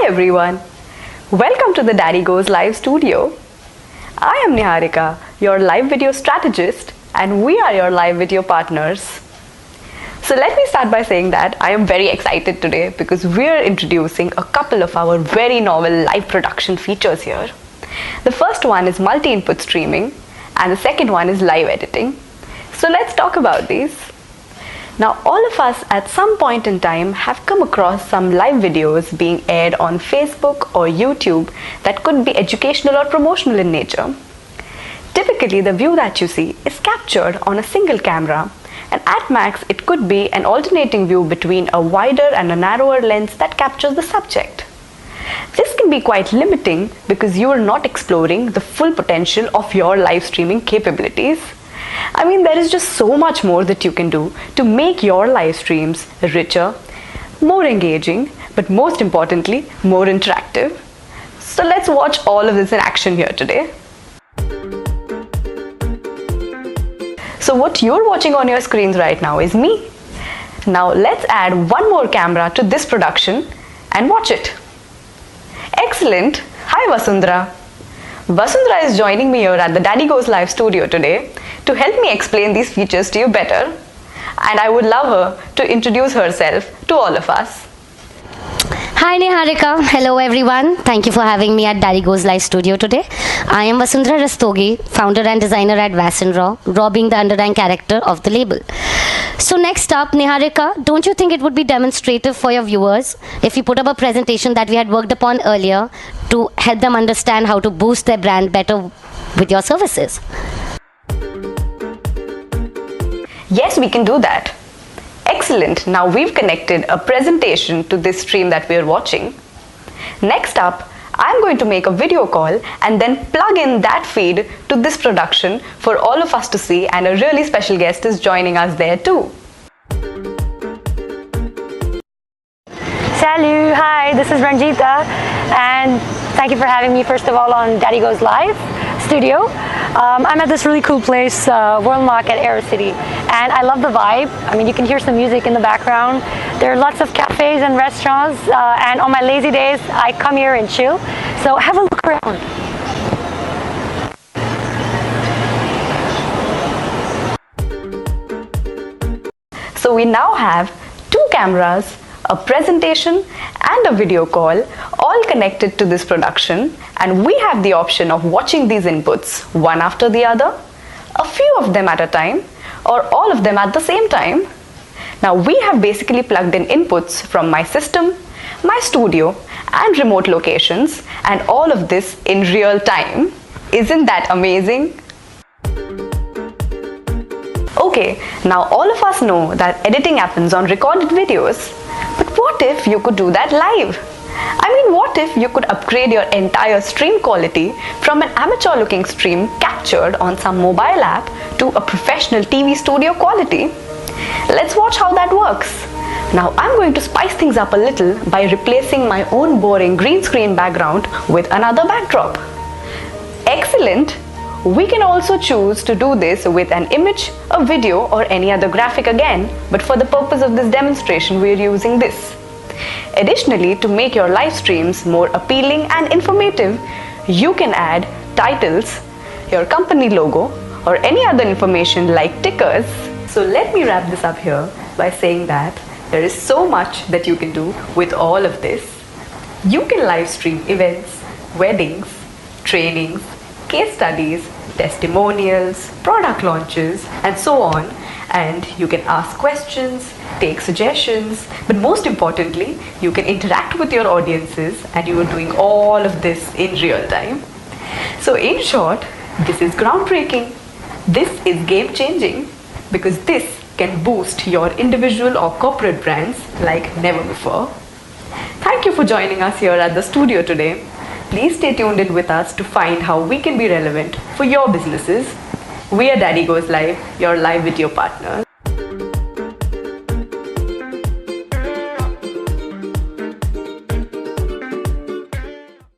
Hi everyone, welcome to the Daddygoeslive studio. I am Niharika, your live video strategist, and we are your live video partners. So let me start by saying that I am very excited today because we are introducing a couple of our very novel live production features here. The first one is multi-input streaming and the second one is live editing. So let's talk about these. Now, all of us at some point in time have come across some live videos being aired on Facebook or YouTube that could be educational or promotional in nature. Typically, the view that you see is captured on a single camera, and at max it could be an alternating view between a wider and a narrower lens that captures the subject. This can be quite limiting because you are not exploring the full potential of your live streaming capabilities. I mean, there is just so much more that you can do to make your live streams richer, more engaging, but most importantly, more interactive. So let's watch all of this in action here today. So what you're watching on your screens right now is me. Now let's add one more camera to this production and watch it. Excellent. Hi Vasundhara. Vasundhara is joining me here at the Daddygoeslive studio today to help me explain these features to you better, and I would love her to introduce herself to all of us. Hi Niharika, hello everyone. Thank you for having me at Daddygoeslive studio today. I am Vasundhara Rastogi, founder and designer at Raw, Raw being the underlying character of the label. So next up, Niharika, don't you think it would be demonstrative for your viewers if we put up a presentation that we had worked upon earlier to help them understand how to boost their brand better with your services? Yes, we can do that. Excellent. Now we've connected a presentation to this stream that we are watching. Next up, I'm going to make a video call and then plug in that feed to this production for all of us to see, and a really special guest is joining us there too. Salut, hi, this is Ranjita, and thank you for having me first of all on Daddygoeslive studio. I'm at this really cool place, Worldmark at Aerocity, and I love the vibe. I mean, you can hear some music in the background. There are lots of cafes and restaurants, and on my lazy days, I come here and chill. So have a look around. So we now have two cameras, a presentation and a video call, all connected to this production, and we have the option of watching these inputs one after the other, a few of them at a time, or all of them at the same time. Now we have basically plugged in inputs from my system, my studio and remote locations, and all of this in real time. Isn't that amazing? Okay, now all of us know that editing happens on recorded videos. But what if you could do that live? I mean, what if you could upgrade your entire stream quality from an amateur looking stream captured on some mobile app to a professional TV studio quality? Let's watch how that works. Now I'm going to spice things up a little by replacing my own boring green screen background with another backdrop. Excellent! We can also choose to do this with an image, a video or any other graphic again, but for the purpose of this demonstration we are using this. Additionally, to make your live streams more appealing and informative, you can add titles, your company logo or any other information like tickers. So let me wrap this up here by saying that there is so much that you can do with all of this. You can live stream events, weddings, trainings, case studies, testimonials, product launches, and so on. And you can ask questions, take suggestions, but most importantly, you can interact with your audiences, and you are doing all of this in real time. So in short, this is groundbreaking. This is game changing because this can boost your individual or corporate brands like never before. Thank you for joining us here at the studio today. Please stay tuned in with us to find how we can be relevant for your businesses. We are Daddygoeslive, your live video partners.